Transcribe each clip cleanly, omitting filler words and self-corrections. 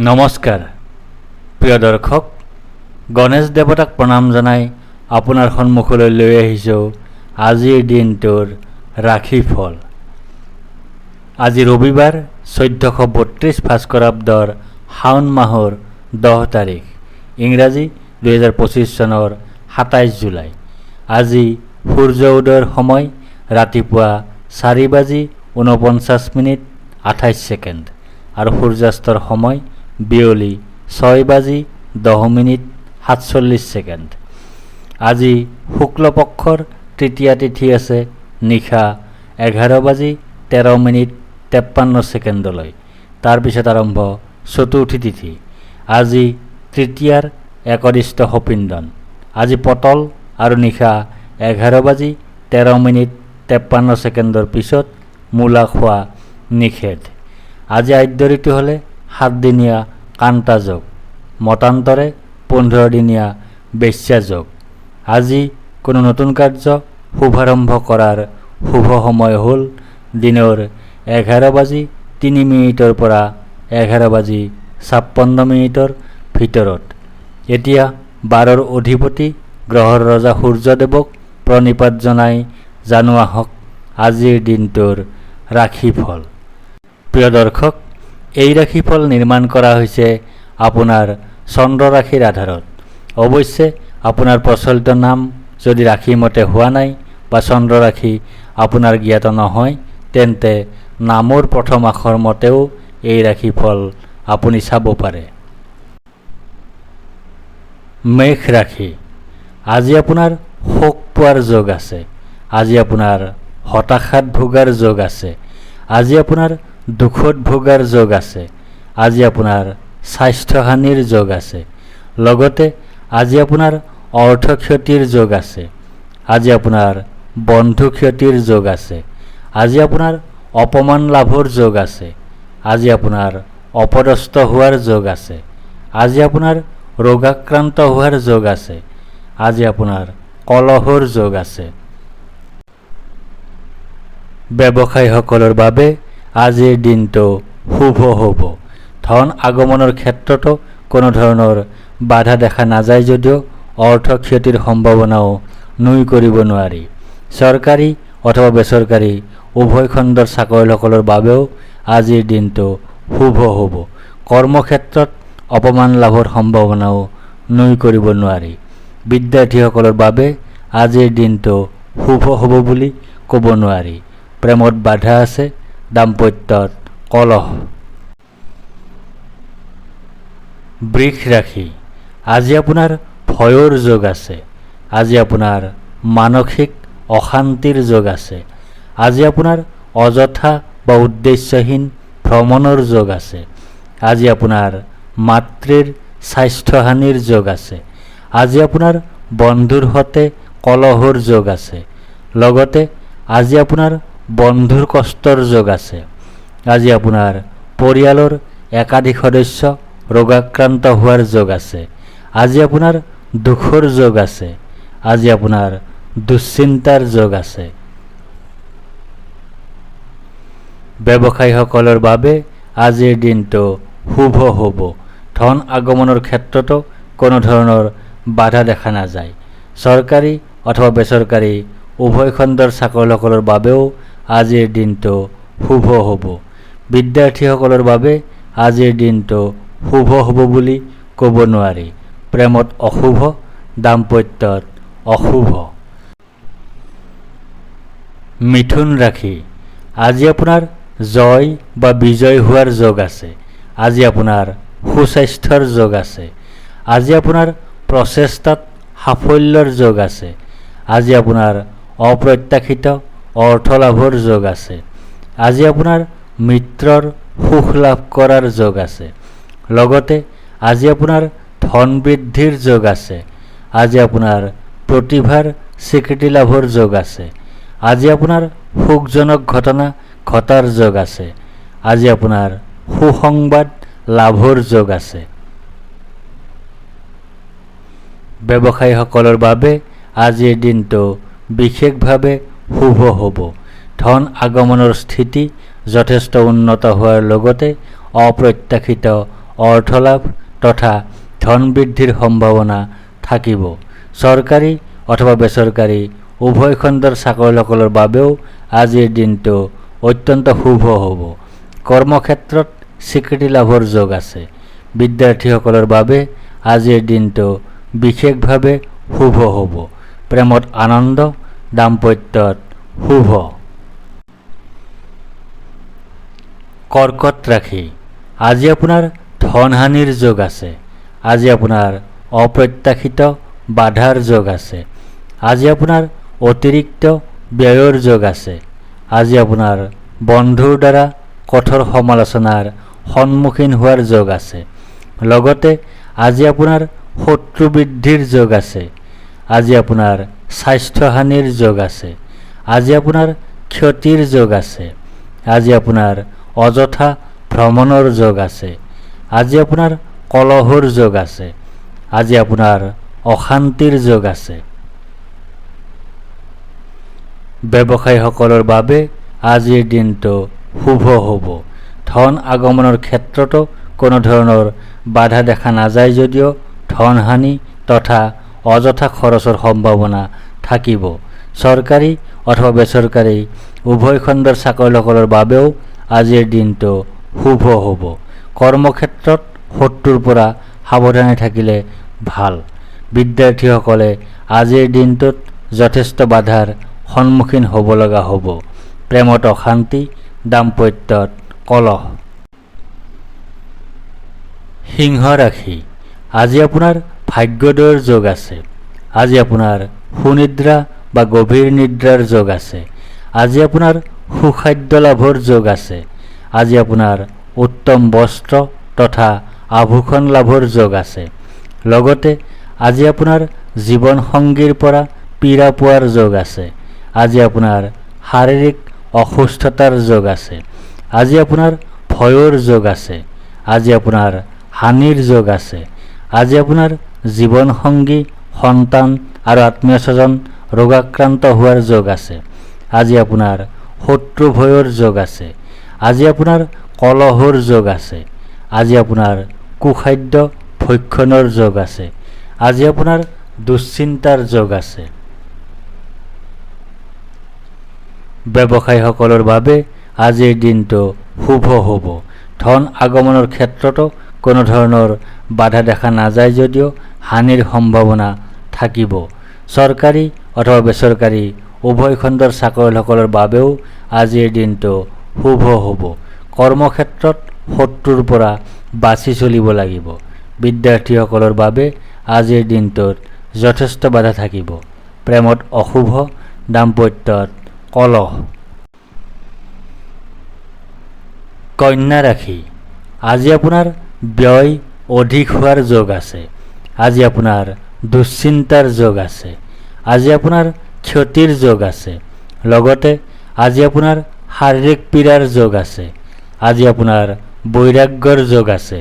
নমস্কাৰ প্ৰিয় দৰ্শক, গণেশ দেৱতাক প্ৰণাম জনাই আপোনাৰ সন্মুখলৈ লৈ আহিছোঁ আজিৰ দিনটোৰ ৰাশিফল। আজি ৰবিবাৰ 1432 ভাস্কৰাব্দৰ শাওণ মাহৰ 10 তাৰিখ, ইংৰাজী 2025 চনৰ 27 জুলাই। আজি সূৰ্য উদয়ৰ সময় ৰাতিপুৱা 4:49:28 আৰু সূৰ্যাস্তৰ সময় বিয়লি 6:10:47। আজি শুক্লপক্ষৰ তৃতীয়া তিথি আছে নিশা 11:13:53। তাৰপিছত আৰম্ভ চতুৰ্থী তিথি। আজি তৃতীয়াৰ একদিষ্ট সপিন্দন। আজি পতল আৰু নিশা 11:13:53 পিছত মূলা খোৱা নিষেধ। আজি আদ্য ঋতু হ'লে 7 দিনীয়া কান্তা যোগ, মতান্তৰে 15 দিনীয়া বেশ্যা যোগ। আজি কোনো নতুন কাৰ্য শুভাৰম্ভ কৰাৰ শুভ সময় হ'ল দিনৰ 11:03 পৰা 11:56 ভিতৰত। এতিয়া 12ৰ অধিপতি গ্ৰহৰ ৰজা সূৰ্যদেৱক প্ৰণিপাত জনাই জানো আহক আজিৰ দিনটোৰ ৰাশিফল। প্ৰিয় দৰ্শক, এই ৰাশিফল নিৰ্মাণ কৰা হৈছে আপোনাৰ চন্দ্ৰ ৰাশিৰ আধাৰত। অৱশ্যে আপোনাৰ প্ৰচলিত নাম যদি ৰাশিমতে হোৱা নাই বা চন্দ্ৰ ৰাশি আপোনাৰ জ্ঞাত নহয়, তেন্তে নামৰ প্ৰথম আখৰ মতেও এই ৰাশিফল আপুনি চাব পাৰে। মেষ ৰাশি। আজি আপোনাৰ শোক পোৱাৰ যোগ আছে। আজি আপোনাৰ হতাশাত ভোগাৰ যোগ আছে। আজি আপোনাৰ দুখত ভোগাৰ যোগ আছে। আজি আপোনাৰ স্বাস্থ্যহানিৰ যোগ আছে। লগতে আজি আপোনাৰ অৰ্থ ক্ষতিৰ যোগ আছে। আজি আপোনাৰ বন্ধু ক্ষতিৰ যোগ আছে। আজি আপোনাৰ অপমান লাভৰ যোগ আছে। আজি আপোনাৰ অপদস্থ হোৱাৰ যোগ আছে। আজি আপোনাৰ ৰোগাক্ৰান্ত হোৱাৰ যোগ আছে। আজি আপোনাৰ কলহৰ যোগ আছে। ব্যৱসায়ীসকলৰ বাবে আজিৰ দিনটো শুভ হ'ব। ধন আগমনৰ ক্ষেত্ৰতো কোনো ধৰণৰ বাধা দেখা নাযায় যদিও অৰ্থ ক্ষতিৰ সম্ভাৱনাও নুই কৰিব নোৱাৰি। চৰকাৰী অথবা বেচৰকাৰী উভয় খণ্ডৰ চাকৰিয়ালসকলৰ বাবেও আজিৰ দিনটো শুভ হ'ব। কৰ্মক্ষেত্ৰত অপমান লাভৰ সম্ভাৱনাও নুই কৰিব নোৱাৰি। বিদ্যাৰ্থীসকলৰ বাবে আজিৰ দিনটো শুভ হ'ব বুলি ক'ব নোৱাৰি। প্ৰেমত বাধা আছে, দাম্পত্যত কলহ। বৃষ ৰাশি। আজি আপোনাৰ ভয়ৰ যোগ আছে। আজি আপোনাৰ মানসিক অশান্তিৰ যোগ আছে। আজি আপোনাৰ অযথা বা উদ্দেশ্যহীন ভ্ৰমণৰ যোগ আছে। আজি আপোনাৰ মাতৃৰ স্বাস্থ্যহানিৰ যোগ আছে। আজি আপোনাৰ বন্ধুৰ সৈতে কলহৰ যোগ আছে। লগতে আজি আপোনাৰ বন্ধুৰ কষ্টৰ যোগ আছে। আজি আপোনাৰ পৰিয়ালৰ একাধিক সদস্য ৰোগাক্ৰান্ত হোৱাৰ যোগ আছে। আজি আপোনাৰ দুখৰ যোগ আছে। আজি আপোনাৰ দুশ্চিন্তাৰ যোগ আছে। ব্যৱসায়ীসকলৰ বাবে আজিৰ দিনটো শুভ হ'ব। ধন আগমনৰ ক্ষেত্ৰতো কোনো ধৰণৰ বাধা দেখা নাযায়। চৰকাৰী অথবা বেচৰকাৰী উভয় খণ্ডৰ চাকৰিয়ালসকলৰ বাবেও আজিৰ দিনটো শুভ হ'ব। বিদ্যাৰ্থীসকলৰ বাবে আজিৰ দিনটো শুভ হ'ব বুলি ক'ব নোৱাৰি। প্ৰেমত অশুভ, দাম্পত্যত অশুভ। মিথুন ৰাশি। আজি আপোনাৰ জয় বা বিজয় হোৱাৰ যোগ আছে। আজি আপোনাৰ সুস্বাস্থ্যৰ যোগ আছে। আজি আপোনাৰ প্ৰচেষ্টাত সাফল্যৰ যোগ আছে। আজি আপোনাৰ অপ্ৰত্যাশিত অৰ্থ লাভৰ যোগ আছে। আজি আপোনাৰ মিত্ৰৰ সুখ লাভ কৰাৰ যোগ আছে। লগতে আজি আপোনাৰ ধন বৃদ্ধিৰ যোগ আছে। আজি আপোনাৰ প্ৰতিভাৰ স্বীকৃতি লাভৰ যোগ আছে। আজি আপোনাৰ সুখজনক ঘটনা ঘটাৰ যোগ আছে। আজি আপোনাৰ সুসংবাদ লাভৰ যোগ আছে। ব্যৱসায়ীসকলৰ বাবে আজিৰ দিনটো বিশেষভাৱে শুভ হ'ব। ধন আগমনৰ স্থিতি যথেষ্ট উন্নত হোৱাৰ লগতে অপ্ৰত্যাশিত অৰ্থলাভ তথা ধন বৃদ্ধিৰ সম্ভাৱনা থাকিব। চৰকাৰী অথবা বেচৰকাৰী উভয় খণ্ডৰ চাকৰিয়ালসকলৰ বাবেও আজিৰ দিনটো অত্যন্ত শুভ হ'ব। কৰ্মক্ষেত্ৰত স্বীকৃতি লাভৰ যোগ আছে। বিদ্যাৰ্থীসকলৰ বাবে আজিৰ দিনটো বিশেষভাৱে শুভ হ'ব। প্ৰেমত আনন্দ, দাম্পত্যত শুভ। কৰ্কট ৰাশি, আজি আপোনাৰ ধনহানিৰ যোগ আছে। আজি আপোনাৰ অপ্ৰত্যাশিত বাধাৰ যোগ আছে। আজি আপোনাৰ অতিৰিক্ত ব্যয়ৰ যোগ আছে। আজি আপোনাৰ বন্ধুৰ দ্বাৰা কঠোৰ সমালোচনাৰ সন্মুখীন হোৱাৰ যোগ আছে। লগতে আজি আপোনাৰ শত্ৰু বৃদ্ধিৰ যোগ আছে। আজি আপোনাৰ স্বাস্থ্যহানিৰ যোগ আছে। আজি আপোনাৰ ক্ষতিৰ যোগ আছে। আজি আপোনাৰ অযথা ভ্ৰমণৰ যোগ আছে। আজি আপোনাৰ কলহৰ যোগ আছে। আজি আপোনাৰ অশান্তিৰ যোগ আছে। ব্যৱসায়ীসকলৰ বাবে আজিৰ দিনটো শুভ হ'ব। ধন আগমনৰ ক্ষেত্ৰতো কোনো ধৰণৰ বাধা দেখা নাযায় যদিও ধনহানি তথা অযথা খৰচৰ সম্ভাৱনা থাকিব। চৰকাৰী অথবা বেচৰকাৰী উভয় খণ্ডৰ চাকৰিয়ালসকলৰ বাবেও আজিৰ দিনটো শুভ হ'ব। কৰ্মক্ষেত্ৰত শত্ৰুৰ পৰা সাৱধানে থাকিলে ভাল। বিদ্যাৰ্থীসকলে আজিৰ দিনটোত যথেষ্ট বাধাৰ সন্মুখীন হ'ব লগা হ'ব। প্ৰেমত অশান্তি, দাম্পত্যত কলহ। সিংহ ৰাশি, আজি আপোনাৰ ভাগ্যোদয়ৰ যোগ আছে। আজি আপোনাৰ সুনিদ্ৰা বা গভীৰ নিদ্ৰাৰ যোগ আছে। আজি আপোনাৰ সুখাদ্য লাভৰ যোগ আছে। আজি আপোনাৰ উত্তম বস্ত্ৰ তথা আভূষণ লাভৰ যোগ আছে। লগতে আজি আপোনাৰ জীৱনসংগীৰ পৰা পীড়া পোৱাৰ যোগ আছে। আজি আপোনাৰ শাৰীৰিক অসুস্থতাৰ যোগ আছে। আজি আপোনাৰ ভয়ৰ যোগ আছে। আজি আপোনাৰ হানিৰ যোগ আছে। আজি আপোনাৰ জীৱনসংগী, সন্তান আৰু আত্মীয় স্বজন ৰোগাক্ৰান্ত হোৱাৰ যোগ আছে। আজি আপোনাৰ শত্ৰু ভয়ৰ যোগ আছে। আজি আপোনাৰ কলহৰ যোগ আছে। আজি আপোনাৰ কুখাদ্য ভক্ষণৰ যোগ আছে। আজি আপোনাৰ দুশ্চিন্তাৰ যোগ আছে। ব্যৱসায়ীসকলৰ বাবে আজিৰ দিনটো শুভ হ'ব। ধন আগমনৰ ক্ষেত্ৰতো কোনো ধৰণৰ বাধা দেখা নাযায় যদিও হানিৰ সম্ভাৱনা থাকিব। চৰকাৰী অথবা বেচৰকাৰী উভয় খণ্ডৰ চাকৰিয়ালসকলৰ বাবেও আজিৰ দিনটো শুভ হ'ব। কৰ্মক্ষেত্ৰত শত্ৰুৰ পৰা বাছি চলিব লাগিব। বিদ্যাৰ্থীসকলৰ বাবে আজিৰ দিনটোত যথেষ্ট বাধা থাকিব। প্ৰেমত অশুভ, দাম্পত্যত কলহ। কন্যা ৰাশি, আজি আপোনাৰ ব্যয় অধিক হোৱাৰ যোগ আছে। আজি আপোনাৰ দুশ্চিন্তাৰ যোগ আছে। আজি আপোনাৰ ক্ষতিৰ যোগ আছে। লগতে আজি আপোনাৰ শাৰীৰিক পীড়াৰ যোগ আছে। আজি আপোনাৰ বৈৰাগ্যৰ যোগ আছে।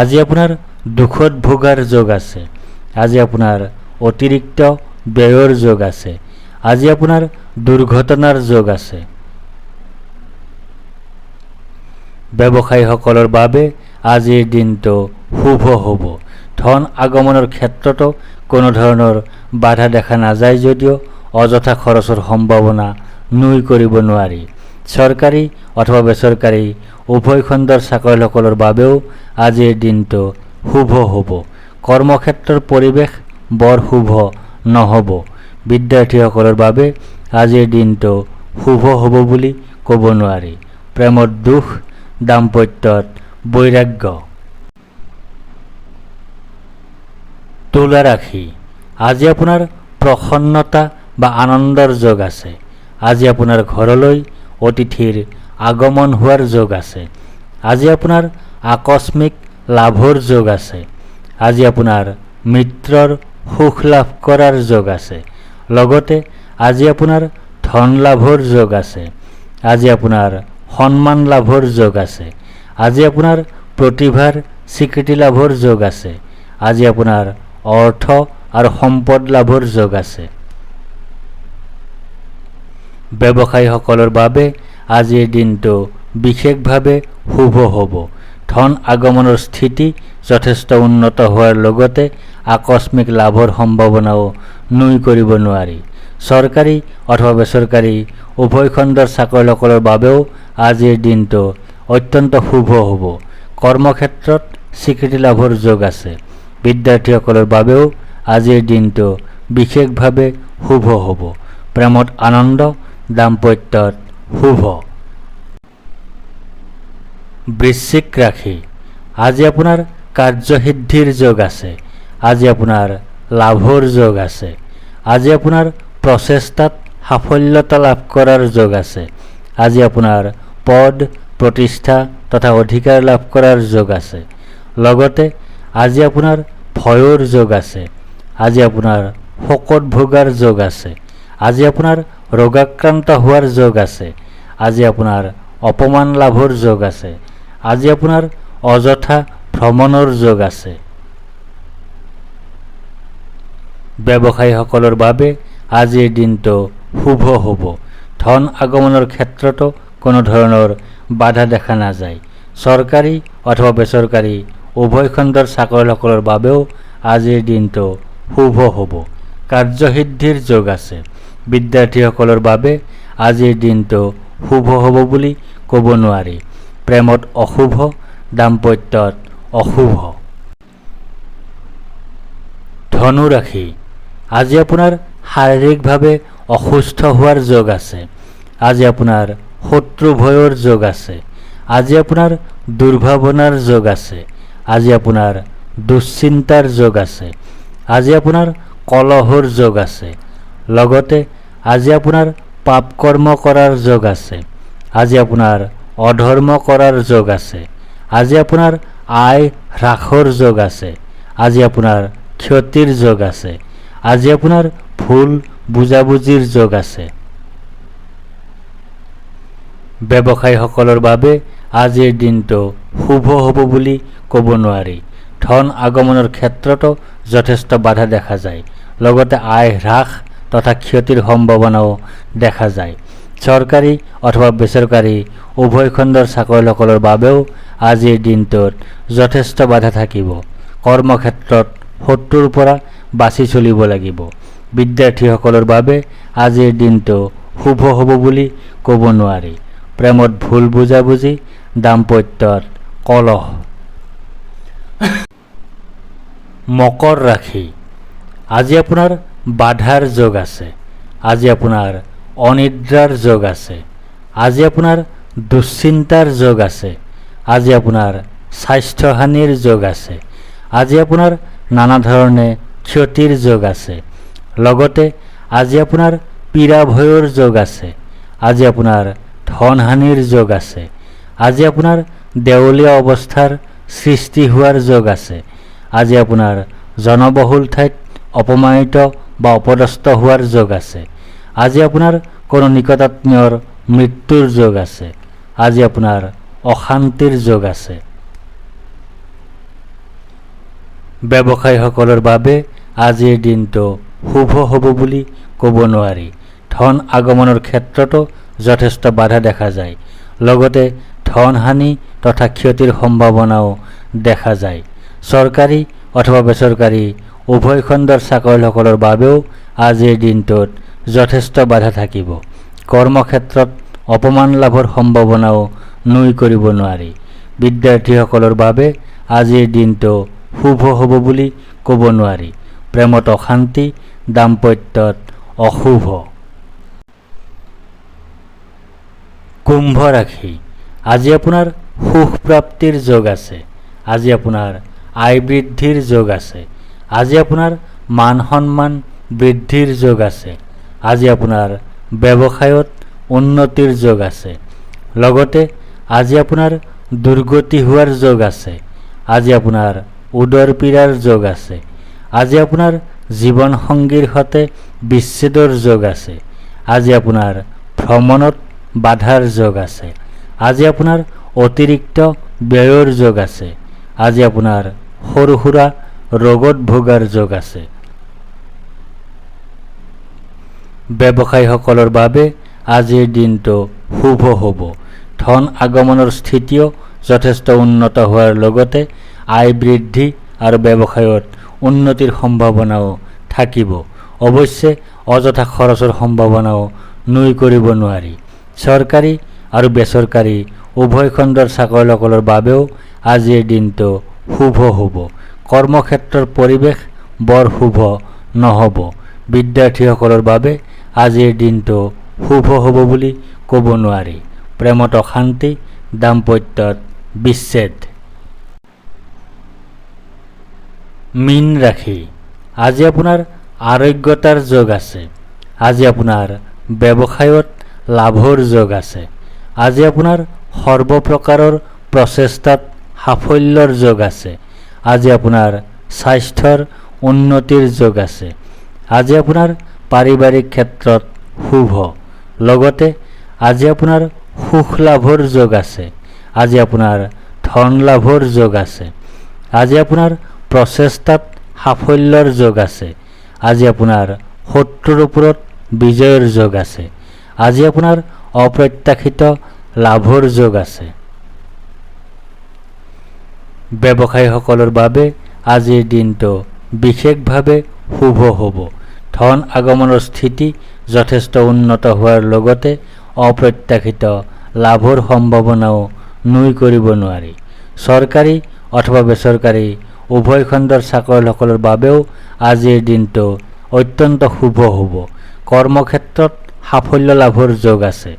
আজি আপোনাৰ দুখত ভোগাৰ যোগ আছে। আজি আপোনাৰ অতিৰিক্ত ব্যয়ৰ যোগ আছে। আজি আপোনাৰ দুৰ্ঘটনাৰ যোগ আছে। ব্যৱসায়ীসকলৰ বাবে আজিৰ দিনটো শুভ হ'ব। ধন আগমনৰ ক্ষেত্ৰতো কোনো ধৰণৰ বাধা দেখা নাযায় যদিও অযথা খৰচৰ সম্ভাৱনা নুই কৰিব নোৱাৰি। চৰকাৰী অথবা বেচৰকাৰী উভয় খণ্ডৰ চাকৰিয়ালসকলৰ বাবেও আজিৰ দিনটো শুভ হ'ব। কৰ্মক্ষেত্ৰৰ পৰিৱেশ বৰ শুভ নহ'ব। বিদ্যাৰ্থীসকলৰ বাবে আজিৰ দিনটো শুভ হ'ব বুলি ক'ব নোৱাৰি। প্ৰেমত দুখ, দাম্পত্যত বৈৰাগ্য। তুলা ৰাশি, আজি আপোনাৰ প্ৰসন্নতা বা আনন্দৰ যোগ আছে। আজি আপোনাৰ ঘৰলৈ অতিথিৰ আগমন হোৱাৰ যোগ আছে। আজি আপোনাৰ আকস্মিক লাভৰ যোগ আছে। আজি আপোনাৰ মিত্ৰৰ সুখ লাভ কৰাৰ যোগ আছে। লগতে আজি আপোনাৰ ধন লাভৰ যোগ আছে। আজি আপোনাৰ সন্মান লাভৰ যোগ আছে। আজি আপোনাৰ প্ৰতিভাৰ স্বীকৃতি লাভৰ যোগ আছে। আজি আপোনাৰ অৰ্থ আৰু সম্পদ লাভৰ যোগ আছে। ব্যৱসায়ীসকলৰ বাবে আজিৰ দিনটো বিশেষভাৱে শুভ হ'ব। ধন আগমনৰ স্থিতি যথেষ্ট উন্নত হোৱাৰ লগতে আকস্মিক লাভৰ সম্ভাৱনাও নুই কৰিব নোৱাৰি। চৰকাৰী অথবা বেচৰকাৰী উভয় খণ্ডৰ চাকৰিয়ালসকলৰ বাবেও আজিৰ দিনটো অত্যন্ত শুভ হ'ব। কৰ্মক্ষেত্ৰত স্বীকৃতি লাভৰ যোগ আছে। বিদ্যাৰ্থীসকলৰ বাবেও আজিৰ দিনটো বিশেষভাৱে শুভ হ'ব। প্ৰেমত আনন্দ, দাম্পত্যত শুভ। বৃশ্চিক ৰাশি, আজি আপোনাৰ কাৰ্যসিদ্ধিৰ যোগ আছে। আজি আপোনাৰ লাভৰ যোগ আছে। আজি আপোনাৰ প্ৰচেষ্টাত সাফল্যতা লাভ কৰাৰ যোগ আছে। আজি আপোনাৰ পদ, প্ৰতিষ্ঠা তথা অধিকাৰ লাভ কৰাৰ যোগ আছে। লগতে আজি আপোনাৰ ভয়ৰ যোগ আছে। আজি আপোনাৰ শোকত ভোগাৰ যোগ আছে। আজি আপোনাৰ ৰোগাক্ৰান্ত হোৱাৰ যোগ আছে। আজি আপোনাৰ অপমান লাভৰ যোগ আছে। আজি আপোনাৰ অযথা ভ্ৰমণৰ যোগ আছে। ব্যৱসায়ীসকলৰ বাবে আজিৰ দিনটো শুভ হ'ব। ধন আগমনৰ ক্ষেত্ৰতো কোনো ধৰণৰ বাধা দেখা নাযায়। চৰকাৰী অথবা বেচৰকাৰী উভয় খণ্ডৰ চাকৰিয়ালসকলৰ বাবেও আজিৰ দিনটো শুভ হ'ব। কাৰ্যসিদ্ধিৰ যোগ আছে। বিদ্যাৰ্থীসকলৰ বাবে আজিৰ দিনটো শুভ হ'ব বুলি ক'ব নোৱাৰি। প্ৰেমত অশুভ, দাম্পত্যত অশুভ। ধনু ৰাশি, আজি আপোনাৰ শাৰীৰিকভাৱে অসুস্থ হোৱাৰ যোগ আছে। আজি আপোনাৰ শত্ৰু ভয়ৰ যোগ আছে। আজি আপোনাৰ দুৰ্ভাৱনাৰ যোগ আছে। আজি আপোনাৰ দুশ্চিন্তাৰ যোগ আছে। আজি আপোনাৰ কলহৰ যোগ আছে। লগতে আজি আপোনাৰ পাপ কৰ্ম কৰাৰ যোগ আছে। আজি আপোনাৰ অধৰ্ম কৰাৰ যোগ আছে। আজি আপোনাৰ আয় হ্ৰাসৰ যোগ আছে। আজি আপোনাৰ ক্ষতিৰ যোগ আছে। আজি আপোনাৰ ভুল বুজাবুজিৰ যোগ আছে। ব্যৱসায়ীসকলৰ বাবে আজিৰ দিনটো শুভ হ'ব বুলি ক'ব নোৱাৰি। ধন আগমনৰ ক্ষেত্ৰতো যথেষ্ট বাধা দেখা যায়। লগতে আয় হ্ৰাস তথা ক্ষতিৰ সম্ভাৱনাও দেখা যায়। চৰকাৰী অথবা বেচৰকাৰী উভয় খণ্ডৰ চাকৰিয়ালসকলৰ বাবেও আজিৰ দিনটোত যথেষ্ট বাধা থাকিব। কৰ্মক্ষেত্ৰত শত্ৰুৰ পৰা বাছি চলিব লাগিব। বিদ্যাৰ্থীসকলৰ বাবে আজিৰ দিনটো শুভ হ'ব বুলি ক'ব নোৱাৰি। প্ৰেমত ভুল বুজাবুজি, দাম্পত্যত কলহ। মকৰ ৰাশি, আজি আপোনাৰ বাধাৰ যোগ আছে। আজি আপোনাৰ অনিদ্ৰাৰ যোগ আছে। আজি আপোনাৰ দুশ্চিন্তাৰ যোগ আছে। আজি আপোনাৰ স্বাস্থ্যহানিৰ যোগ আছে। আজি আপোনাৰ নানা ধৰণে ক্ষতিৰ যোগ আছে। লগতে আজি আপোনাৰ পীড়া ভয়ৰ যোগ আছে। আজি আপোনাৰ ধনহানিৰ যোগ আছে। আজি আপোনাৰ দেউলীয়া অৱস্থাৰ সৃষ্টি হোৱাৰ যোগ আছে। আজি আপোনাৰ জনবহুল ঠাইত অপমানিত বা অপদস্থ হোৱাৰ যোগ আছে। আজি আপোনাৰ কোনো নিকটাত্মীয়ৰ মৃত্যুৰ যোগ আছে। আজি আপোনাৰ অশান্তিৰ যোগ আছে। ব্যৱসায়ীসকলৰ বাবে আজিৰ দিনটো শুভ হ'ব বুলি ক'ব নোৱাৰি। ধন আগমনৰ ক্ষেত্ৰতো যথেষ্ট বাধা দেখা যায়। লগতে ধনহানি তথা ক্ষতিৰ সম্ভাৱনাও দেখা যায়। চৰকাৰী অথবা বেচৰকাৰী উভয় খণ্ডৰ চাকৰিয়ালসকলৰ বাবেও আজিৰ দিনটোত যথেষ্ট বাধা থাকিব। কৰ্মক্ষেত্ৰত অপমান লাভৰ সম্ভাৱনাও নুই কৰিব নোৱাৰি। বিদ্যাৰ্থীসকলৰ বাবে আজিৰ দিনটো শুভ হ'ব বুলি ক'ব নোৱাৰি। প্ৰেমত অশান্তি, দাম্পত্যত অশুভ। কুম্ভ ৰাশি, আজি আপোনাৰ সুখ প্ৰাপ্তিৰ যোগ আছে। আজি আপোনাৰ আয় বৃদ্ধিৰ যোগ আছে। আজি আপোনাৰ মান সন্মান বৃদ্ধিৰ যোগ আছে। আজি আপোনাৰ ব্যৱসায়ত উন্নতিৰ যোগ আছে। লগতে আজি আপোনাৰ দুৰ্গতি হোৱাৰ যোগ আছে। আজি আপোনাৰ উদৰ পীড়াৰ যোগ আছে। আজি আপোনাৰ জীৱনসংগীৰ সৈতে বিচ্ছেদৰ যোগ আছে। আজি আপোনাৰ ভ্ৰমণত বাধাৰ যোগ আছে। আজি আপোনাৰ অতিৰিক্ত ব্যয়ৰ যোগ আছে। আজি আপোনাৰ সৰু সুৰা ৰোগত ভোগাৰ যোগ আছে। ব্যৱসায়ীসকলৰ বাবে আজিৰ দিনটো শুভ হ'ব। ধন আগমনৰ স্থিতিও যথেষ্ট উন্নত হোৱাৰ লগতে আয় বৃদ্ধি আৰু ব্যৱসায়ত উন্নতিৰ সম্ভাৱনাও থাকিব। অৱশ্যে অযথা খৰচৰ সম্ভাৱনাও নুই কৰিব নোৱাৰি। চৰকাৰী আৰু বেচৰকাৰী উভয় খণ্ডৰ চাকৰিয়ালসকলৰ বাবেও আজিৰ দিনটো শুভ হ'ব। কৰ্মক্ষেত্ৰৰ পৰিৱেশ বৰ শুভ নহ'ব। বিদ্যাৰ্থীসকলৰ বাবে আজিৰ দিনটো শুভ হ'ব বুলি ক'ব নোৱাৰি। প্ৰেমত অশান্তি, দাম্পত্যত বিচ্ছেদ। মীন ৰাশি, আজি আপোনাৰ আৰোগ্যতাৰ যোগ আছে। আজি আপোনাৰ ব্যৱসায়ত লাভৰ যোগ আছে। আজি আপোনাৰ সৰ্বপ্ৰকাৰৰ প্ৰচেষ্টাত সাফল্যৰ যোগ আছে। আজি আপোনাৰ স্বাস্থ্যৰ উন্নতিৰ যোগ আছে। আজি আপোনাৰ পাৰিবাৰিক ক্ষেত্ৰত শুভ। লগতে আজি আপোনাৰ সুখ লাভৰ যোগ আছে। আজি আপোনাৰ ধন লাভৰ যোগ আছে। আজি আপোনাৰ প্ৰচেষ্টাত সাফল্যৰ যোগ আছে। আজি আপোনাৰ শত্ৰুৰ ওপৰত বিজয়ৰ যোগ আছে। আজি আপোনাৰ অপ্ৰত্যাশিত লাভৰ যোগ আছে। ব্যৱসায়ীসকলৰ বাবে আজিৰ দিনটো বিশেষভাৱে শুভ হ'ব। ধন আগমনৰ স্থিতি যথেষ্ট উন্নত হোৱাৰ লগতে অপ্ৰত্যাশিত লাভৰ সম্ভাৱনাও নুই কৰিব নোৱাৰি। চৰকাৰী অথবা বেচৰকাৰী উভয় খণ্ডৰ চাকৰিয়ালসকলৰ বাবেও আজিৰ দিনটো অত্যন্ত শুভ হ'ব। কৰ্মক্ষেত্ৰত সাফল্য লাভৰ যোগ আছে।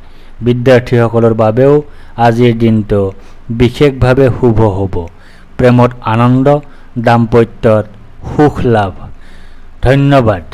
বিদ্যাৰ্থীসকলৰ বাবেও আজিৰ দিনটো বিশেষভাৱে শুভ হ'ব। প্ৰেমত আনন্দ, দাম্পত্যত সুখ লাভ। ধন্যবাদ।